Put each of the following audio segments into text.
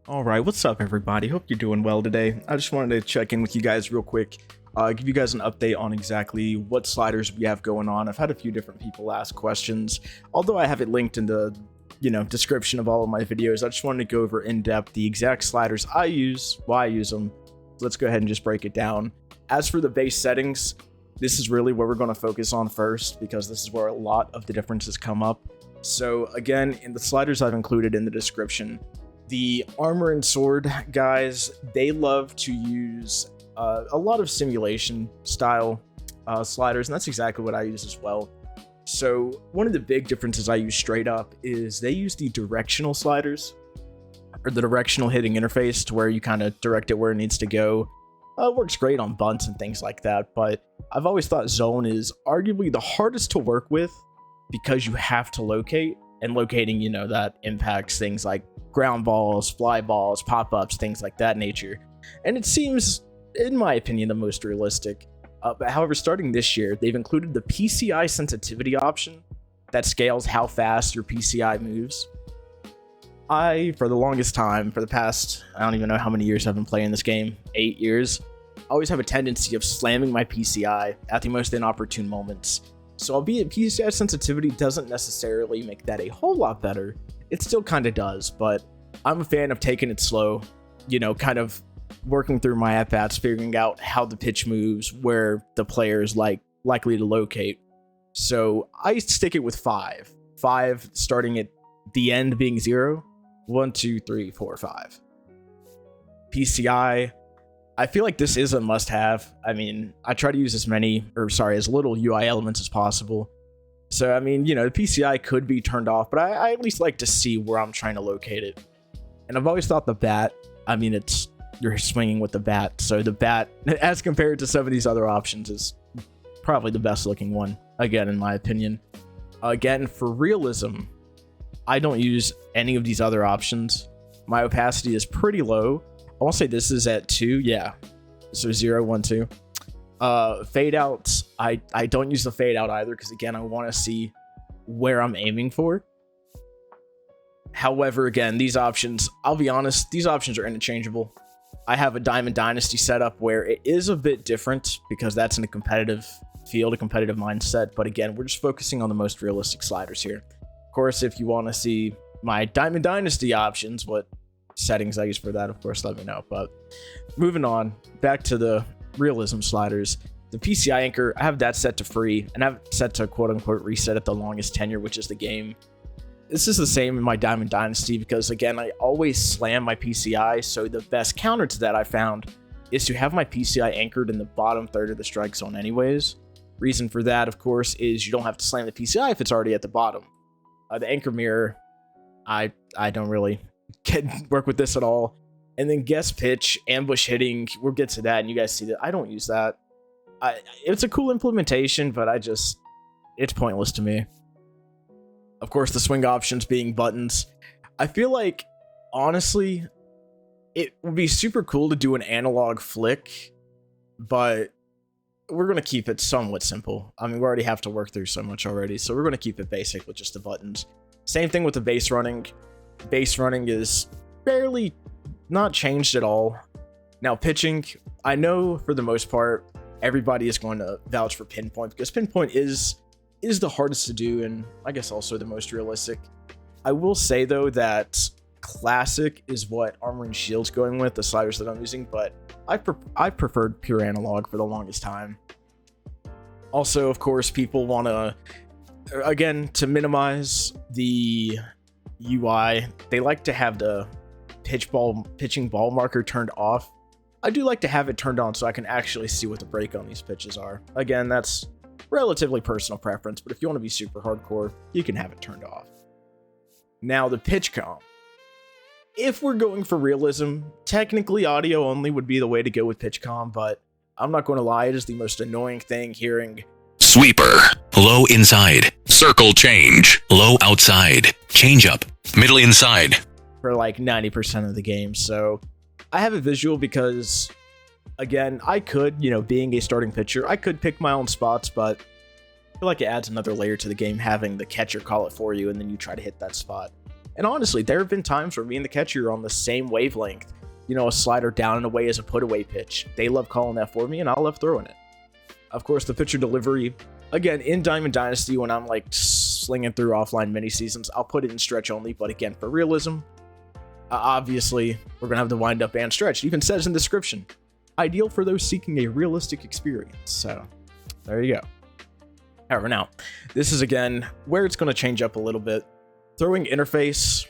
All right, what's up, everybody? Hope you're doing well today. I just wanted to check in with you guys real quick, give you guys an update on exactly what sliders we have going on. I've had a few different people ask questions, although I have it linked in the description of all of my videos. I just wanted to go over in depth the exact sliders I use, why I use them. So let's go ahead and just break it down. As for the base settings, this is really where we're going to focus on first because this is where a lot of the differences come up. So again, in the sliders I've included in the description, the armor and sword guys, they love to use a lot of simulation style sliders, and that's exactly what I use as well. So one of the big differences I use straight up is they use the directional sliders, or the directional hitting interface, to where you kind of direct it where it needs to go. It works great on bunts and things like that, but I've always thought zone is arguably the hardest to work with because you have to locate, and locating, that impacts things like ground balls, fly balls, pop-ups, things like that nature. And it seems, in my opinion, the most realistic. But however, starting this year, they've included the PCI sensitivity option that scales how fast your PCI moves. For the longest time, for the past, I don't even know how many years I've been playing this game, 8 years, I always have a tendency of slamming my PCI at the most inopportune moments. So albeit PCI sensitivity doesn't necessarily make that a whole lot better, it still kind of does, but I'm a fan of taking it slow, kind of working through my at-bats, figuring out how the pitch moves, where the player is likely to locate. So I stick it with 5. 5 starting at the end being 0. 1, 2, 3, 4, 5. PCI, I feel like this is a must-have. I mean, I try to use as little UI elements as possible. So, the PCI could be turned off, but I at least like to see where I'm trying to locate it. And I've always thought the bat, you're swinging with the bat. So the bat, as compared to some of these other options, is probably the best looking one, again, in my opinion. Again, for realism, I don't use any of these other options. My opacity is pretty low. I want to say this is at 2, yeah. So 0, 1, 2. Fade outs, I don't use the fade out either because, again, I want to see where I'm aiming for. However, again, these options, I'll be honest, these options are interchangeable. I have a Diamond Dynasty setup where it is a bit different because that's in a competitive field, a competitive mindset. But again, we're just focusing on the most realistic sliders here. Of course, if you want to see my Diamond Dynasty options, what settings I use for that, of course, let me know. But moving on, back to the realism sliders. The PCI anchor, I have that set to free, and I have it set to quote-unquote reset at the longest tenure, which is the game. This is the same in my Diamond Dynasty because, again, I always slam my PCI, so the best counter to that I found is to have my PCI anchored in the bottom third of the strike zone anyways. Reason for that, of course, is you don't have to slam the PCI if it's already at the bottom. The anchor mirror, I don't really work with this at all. And then guess pitch, ambush hitting, we'll get to that, and you guys see that. I don't use that. It's a cool implementation, but it's pointless to me. Of course, the swing options being buttons. I feel like, honestly, it would be super cool to do an analog flick, but we're going to keep it somewhat simple. We already have to work through so much already, so we're going to keep it basic with just the buttons. Same thing with the base running. Base running is barely not changed at all. Now, pitching, I know for the most part, everybody is going to vouch for pinpoint because pinpoint is the hardest to do and I guess also the most realistic. I will say, though, that classic is what Armor and Shield's going with, the sliders that I'm using, but I preferred pure analog for the longest time. Also, of course, people want to, again, to minimize the UI, they like to have the pitching ball marker turned off. I do like to have it turned on so I can actually see what the break on these pitches are. Again, that's relatively personal preference, but if you want to be super hardcore, you can have it turned off. Now, the PitchCom. If we're going for realism, technically audio only would be the way to go with PitchCom, but I'm not going to lie, it is the most annoying thing hearing sweeper, low inside, circle change, low outside, change up, middle inside for like 90% of the game. So I have a visual because, again, I could, being a starting pitcher, I could pick my own spots, but I feel like it adds another layer to the game having the catcher call it for you and then you try to hit that spot. And honestly, there have been times where me and the catcher are on the same wavelength. You know, a slider down and away is a put away pitch. They love calling that for me, and I love throwing it. Of course, the pitcher delivery, again, in Diamond Dynasty, when I'm like slinging through offline mini seasons, I'll put it in stretch only. But again, for realism, obviously, we're going to have the wind up and stretch. It even says in the description, ideal for those seeking a realistic experience. So there you go. However, now, this is again where it's going to change up a little bit. Throwing interface,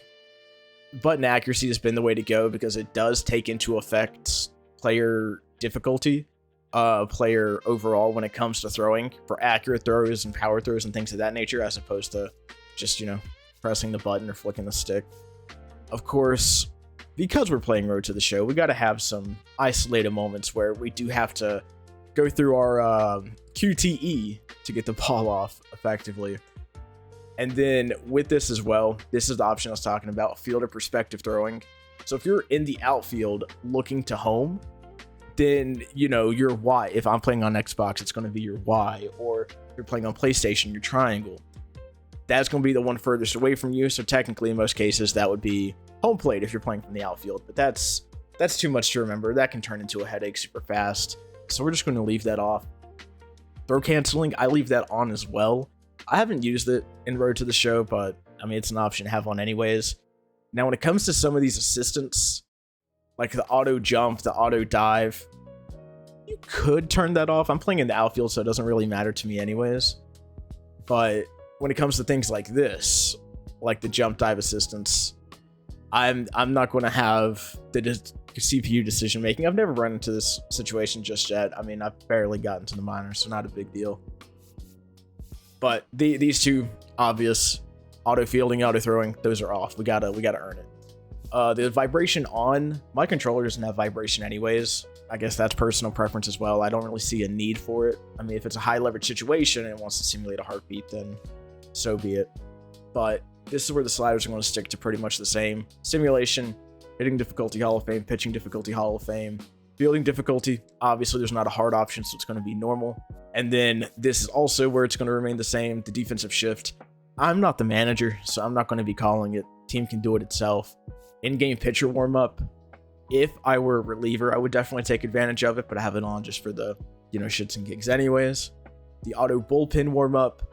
button accuracy has been the way to go because it does take into effect player difficulty, player overall when it comes to throwing for accurate throws and power throws and things of that nature, as opposed to just, you know, pressing the button or flicking the stick. Of course, because we're playing Road to the Show, we got to have some isolated moments where we do have to go through our QTE to get the ball off effectively. And then with this as well, this is the option I was talking about, fielder perspective throwing. So if you're in the outfield looking to home, then, you know, your Y, if I'm playing on Xbox, it's going to be your Y, or if you're playing on PlayStation, your triangle. That's going to be the one furthest away from you. So technically, in most cases, that would be home plate if you're playing from the outfield. But that's too much to remember. That can turn into a headache super fast. So we're just going to leave that off. Throw canceling, I leave that on as well. I haven't used it in Road to the Show, but I mean, it's an option to have on anyways. Now, when it comes to some of these assistants, like the auto jump, the auto dive, you could turn that off. I'm playing in the outfield, so it doesn't really matter to me anyways. But when it comes to things like this, like the jump dive assistance, I'm not going to have the CPU decision making. I've never run into this situation just yet. I mean, I've barely gotten to the minors, so not a big deal. But these two obvious, auto fielding, auto throwing, those are off. We gotta earn it. The vibration on, my controller doesn't have vibration anyways. I guess that's personal preference as well. I don't really see a need for it. I mean, if it's a high leverage situation and it wants to simulate a heartbeat, then so be it. But this is where the sliders are going to stick to pretty much the same. Simulation, hitting difficulty Hall of Fame, pitching difficulty Hall of Fame, fielding difficulty. Obviously, there's not a hard option, so it's going to be normal. And then this is also where it's going to remain the same, the defensive shift. I'm not the manager, so I'm not going to be calling it. Team can do it itself. In-game pitcher warm-up. If I were a reliever, I would definitely take advantage of it, but I have it on just for the, you know, shits and gigs anyways. The auto bullpen warm-up.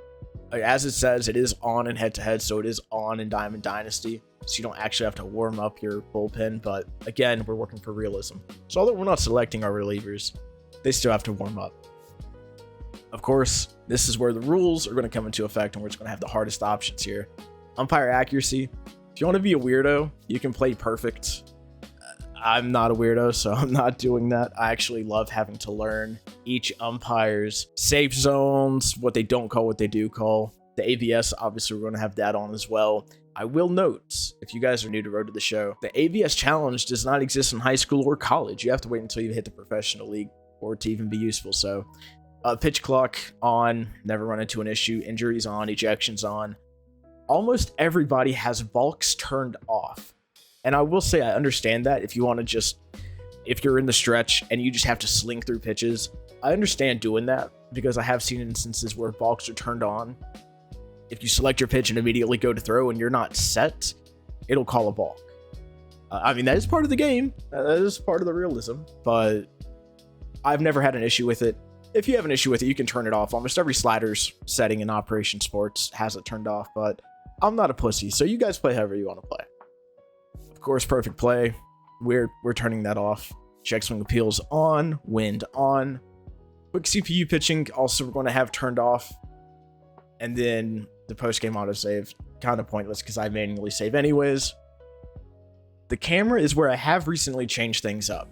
As it says, it is on in head-to-head, so it is on in Diamond Dynasty. So you don't actually have to warm up your bullpen, but again, we're working for realism. So although we're not selecting our relievers, they still have to warm up. Of course, this is where the rules are going to come into effect, and we're just going to have the hardest options here. Umpire accuracy. If you want to be a weirdo, you can play perfect. I'm not a weirdo, so I'm not doing that. I actually love having to learn each umpire's safe zones, what they don't call, what they do call. The AVS, obviously, we're going to have that on as well. I will note, if you guys are new to Road to the Show, the AVS challenge does not exist in high school or college. You have to wait until you hit the professional league for it to even be useful. So, pitch clock on, never run into an issue. Injuries on, ejections on. Almost everybody has balks turned off. And I will say I understand that if you want to just, if you're in the stretch and you just have to sling through pitches, I understand doing that because I have seen instances where balks are turned on. If you select your pitch and immediately go to throw and you're not set, it'll call a balk. I mean, that is part of the game. That is part of the realism, but I've never had an issue with it. If you have an issue with it, you can turn it off. Almost every sliders setting in Operation Sports has it turned off, but I'm not a pussy, so you guys play however you want to play. Of course, perfect play. We're turning that off. Check swing appeals on, wind on. Quick CPU pitching, also we're going to have turned off. And then the post-game autosave, kind of pointless because I manually save anyways. The camera is where I have recently changed things up.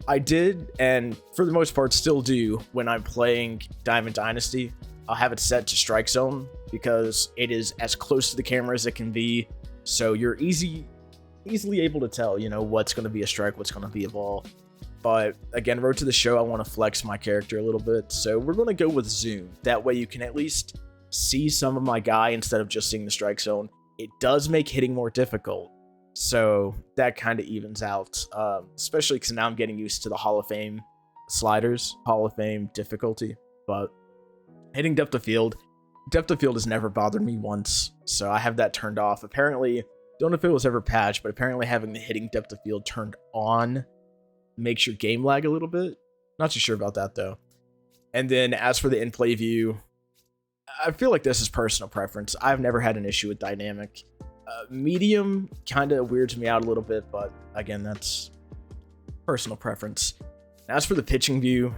I did, and for the most part still do, when I'm playing Diamond Dynasty, I'll have it set to strike zone because it is as close to the camera as it can be. So you're easily able to tell, you know, what's going to be a strike, what's going to be a ball. But again, Road to the Show, I want to flex my character a little bit. So we're going to go with zoom. That way you can at least see some of my guy instead of just seeing the strike zone. It does make hitting more difficult. So that kind of evens out, especially because now I'm getting used to the Hall of Fame sliders, Hall of Fame difficulty. But hitting depth of field has never bothered me once. So I have that turned off. Apparently, Don't know if it was ever patched, but apparently having the hitting depth of field turned on makes your game lag a little bit. Not too sure about that though. And then as for the in-play view, I feel like this is personal preference. I've never had an issue with dynamic. Medium kind of weirds me out a little bit, but again, that's personal preference. As for the pitching view,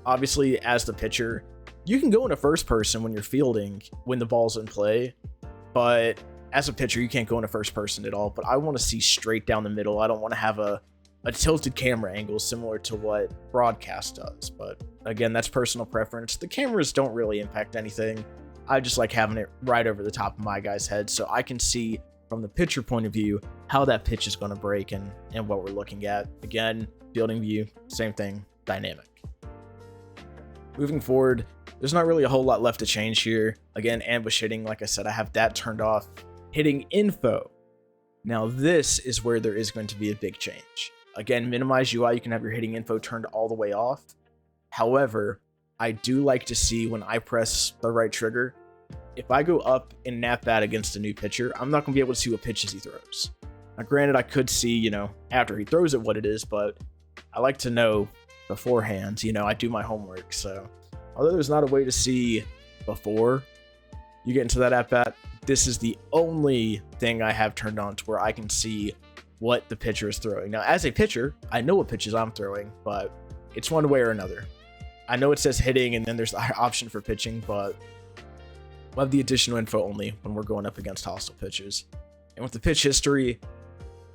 obviously as the pitcher, you can go into first person when you're fielding, when the ball's in play, but as a pitcher, you can't go into first person at all. But I want to see straight down the middle. I don't want to have a tilted camera angle similar to what broadcast does. But again, that's personal preference. The cameras don't really impact anything. I just like having it right over the top of my guy's head so I can see from the pitcher point of view how that pitch is going to break and what we're looking at. Again, fielding view, same thing, dynamic. Moving forward, there's not really a whole lot left to change here. Again, ambush hitting, like I said, I have that turned off. Hitting info. Now this is where there is going to be a big change. Again, minimize UI, you can have your hitting info turned all the way off. However, I do like to see when I press the right trigger, if I go up and nap bat against a new pitcher, I'm not going to be able to see what pitches he throws. Now, granted, I could see, after he throws it what it is, but I like to know beforehand. I do my homework. So, although there's not a way to see before you get into that at-bat, this is the only thing I have turned on to where I can see what the pitcher is throwing. Now, as a pitcher, I know what pitches I'm throwing, but it's one way or another. I know it says hitting and then there's the option for pitching, but we'll have the additional info only when we're going up against hostile pitchers. And with the pitch history,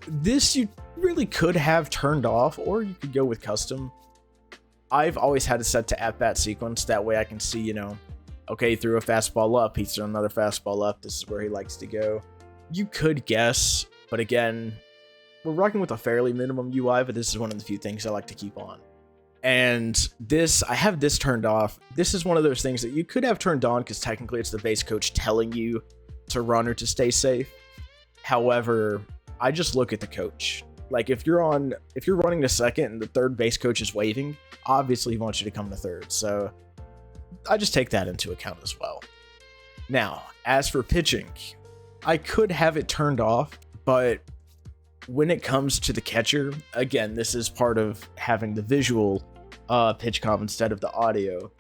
this you really could have turned off, or you could go with custom. I've always had it set to at-bat sequence. That way I can see, okay, he threw a fastball up, he threw another fastball up, this is where he likes to go. You could guess, but again, we're rocking with a fairly minimum UI, but this is one of the few things I like to keep on. And this, I have this turned off. This is one of those things that you could have turned on because technically it's the base coach telling you to run or to stay safe. However, I just look at the coach. Like if you're running to second and the third base coach is waving, obviously he wants you to come to third. So I just take that into account as well. Now, as for pitching, I could have it turned off, but when it comes to the catcher, again, this is part of having the visual PitchCom instead of the audio.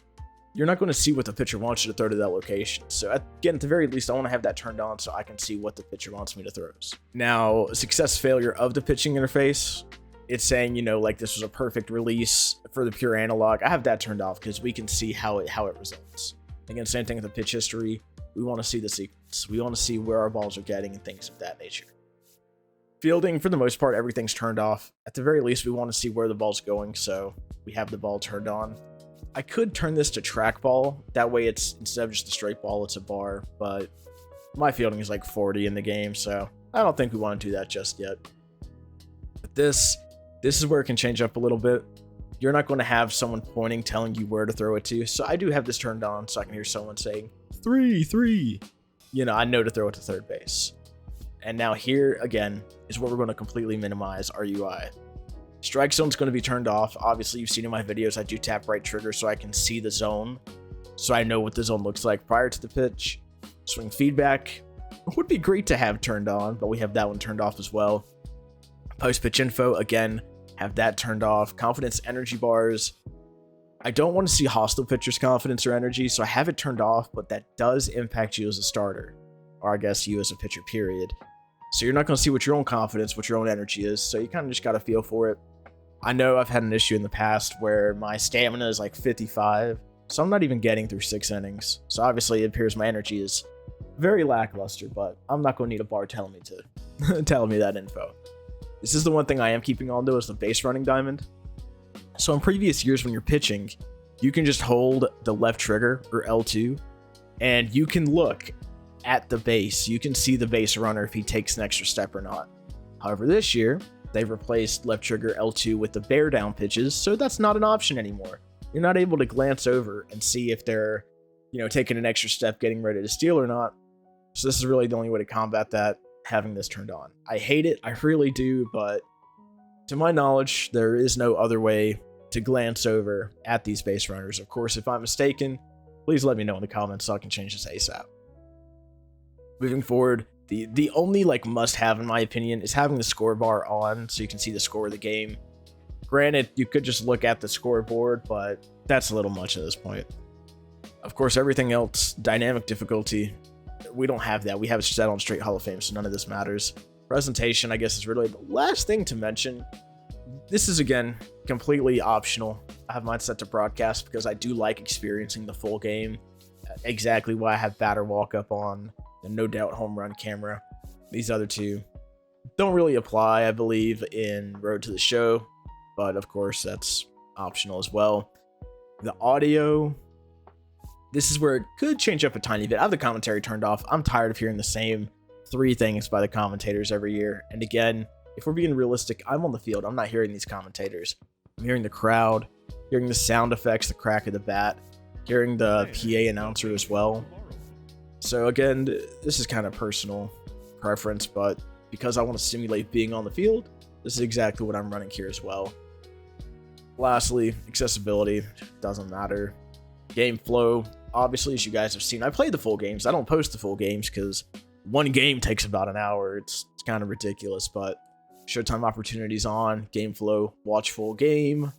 You're not going to see what the pitcher wants you to throw to that location. So again, at the very least, I want to have that turned on so I can see what the pitcher wants me to throw. Now, success failure of the pitching interface, it's saying, like this was a perfect release for the pure analog. I have that turned off because we can see how it results. Again, same thing with the pitch history. We want to see the sequence. We want to see where our balls are getting and things of that nature. Fielding, for the most part, everything's turned off. At the very least, we want to see where the ball's going, so we have the ball turned on. I could turn this to trackball. That way, it's instead of just a straight ball, it's a bar. But my fielding is like 40 in the game, so I don't think we want to do that just yet. But this is where it can change up a little bit. You're not going to have someone pointing, telling you where to throw it to. So I do have this turned on, so I can hear someone saying 3-3. I know to throw it to third base. And now here, again, is where we're going to completely minimize our UI. Strike zone's going to be turned off. Obviously, you've seen in my videos, I do tap right trigger so I can see the zone. So I know what the zone looks like prior to the pitch. Swing feedback would be great to have turned on, but we have that one turned off as well. Post-pitch info, again, have that turned off. Confidence energy bars. I don't want to see hostile pitchers' confidence or energy, so I have it turned off, but that does impact you as a starter. Or I guess you as a pitcher, period. So you're not going to see what your own confidence, what your own energy is. So you kind of just got to feel for it. I know I've had an issue in the past where my stamina is like 55. So I'm not even getting through 6 innings. So obviously it appears my energy is very lackluster, but I'm not going to need a bar telling me that info. This is the one thing I am keeping on though, is the base running diamond. So in previous years when you're pitching, you can just hold the left trigger or L2 and you can look at the base. You can see the base runner if he takes an extra step or not. However, this year, they've replaced left trigger L2 with the bear down pitches, so that's not an option anymore. You're not able to glance over and see if they're, taking an extra step, getting ready to steal or not. So this is really the only way to combat that, having this turned on. I hate it, I really do, but to my knowledge, there is no other way to glance over at these base runners. Of course, if I'm mistaken, please let me know in the comments so I can change this ASAP. Moving forward, The only like must have in my opinion is having the score bar on so you can see the score of the game. Granted, you could just look at the scoreboard, but that's a little much at this point. Of course, everything else, dynamic difficulty, we don't have that. We have it set on straight Hall of Fame, so none of this matters. Presentation, I guess, is really the last thing to mention. This is, again, completely optional. I have mine set to broadcast because I do like experiencing the full game. Exactly why I have batter walk-up on, the no doubt home run camera. These other two don't really apply, I believe, in Road to the Show, but of course, that's optional as well. The audio, this is where it could change up a tiny bit. I have the commentary turned off. I'm tired of hearing the same 3 things by the commentators every year. And again, if we're being realistic, I'm on the field. I'm not hearing these commentators. I'm hearing the crowd, hearing the sound effects, the crack of the bat, hearing the PA announcer as well. So again, this is kind of personal preference, but because I want to simulate being on the field, this is exactly what I'm running here as well. Lastly, accessibility doesn't matter. Game flow, obviously, as you guys have seen, I played the full games. I don't post the full games because one game takes about an hour. It's kind of ridiculous, but Showtime opportunities on, game flow, watch full game,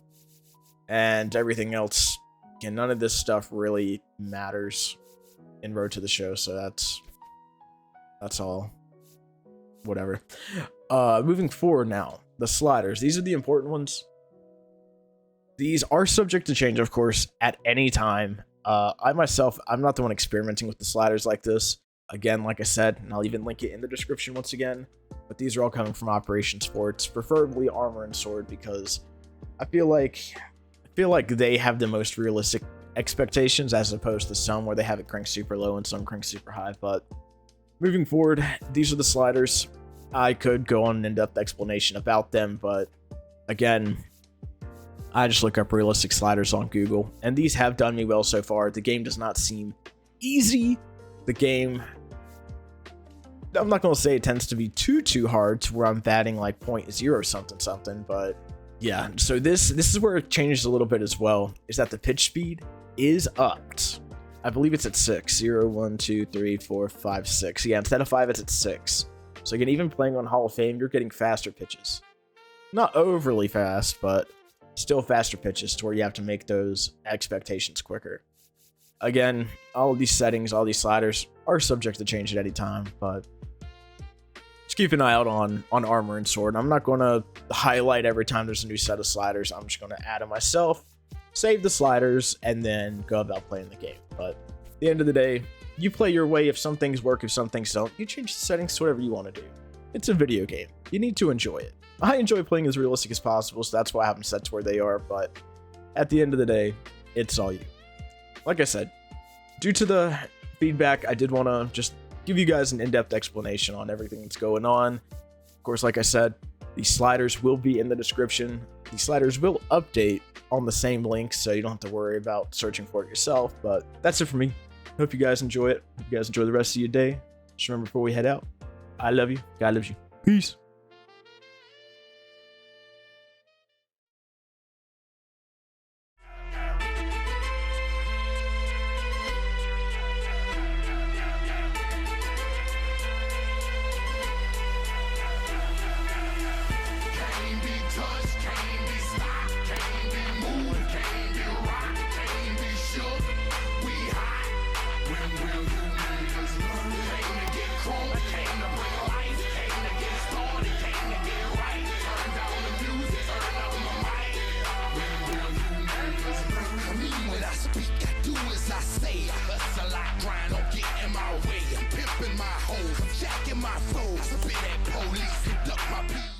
and everything else. Again, none of this stuff really matters in Road to the Show, so that's all. Whatever. Moving forward now, the sliders. These are the important ones. These are subject to change, of course, at any time. I myself, I'm not the one experimenting with the sliders like this. Again, like I said, and I'll even link it in the description once again, but these are all coming from Operation Sports, preferably Armor and Sword, because I feel like they have the most realistic expectations as opposed to some where they have it cranked super low and some cranked super high. But moving forward, these are the sliders. I could go on an in-depth explanation about them, but again, I just look up realistic sliders on Google, and these have done me well so far. The game does not seem easy. The game, I'm not going to say it tends to be too hard to where I'm batting like 0.0 something, but yeah. So this is where it changes a little bit as well, is that the pitch speed is upped. I believe it's at 6. 0, 1, 2, 3, 4, 5, 6. Yeah, instead of 5, it's at 6. So again, even playing on Hall of Fame, you're getting faster pitches. Not overly fast, but still faster pitches to where you have to make those expectations quicker. Again, all of these settings, all these sliders are subject to change at any time, but just keep an eye out on Armor and Sword. I'm not going to highlight every time there's a new set of sliders. I'm just going to add them myself, save the sliders, and then go about playing the game. But at the end of the day, you play your way. If some things work, if some things don't, you change the settings to whatever you want to do. It's a video game. You need to enjoy it. I enjoy playing as realistic as possible, so that's why I have them set to where they are, but at the end of the day, it's all you. Like I said, due to the feedback, I did want to just give you guys an in-depth explanation on everything that's going on. Of course, like I said, these sliders will be in the description. These sliders will update on the same link, so you don't have to worry about searching for it yourself, but that's it for me. Hope you guys enjoy it. Hope you guys enjoy the rest of your day. Just remember before we head out, I love you. God loves you. Peace. My hole, I'm jacking my foes. I've been at police, duck my beat.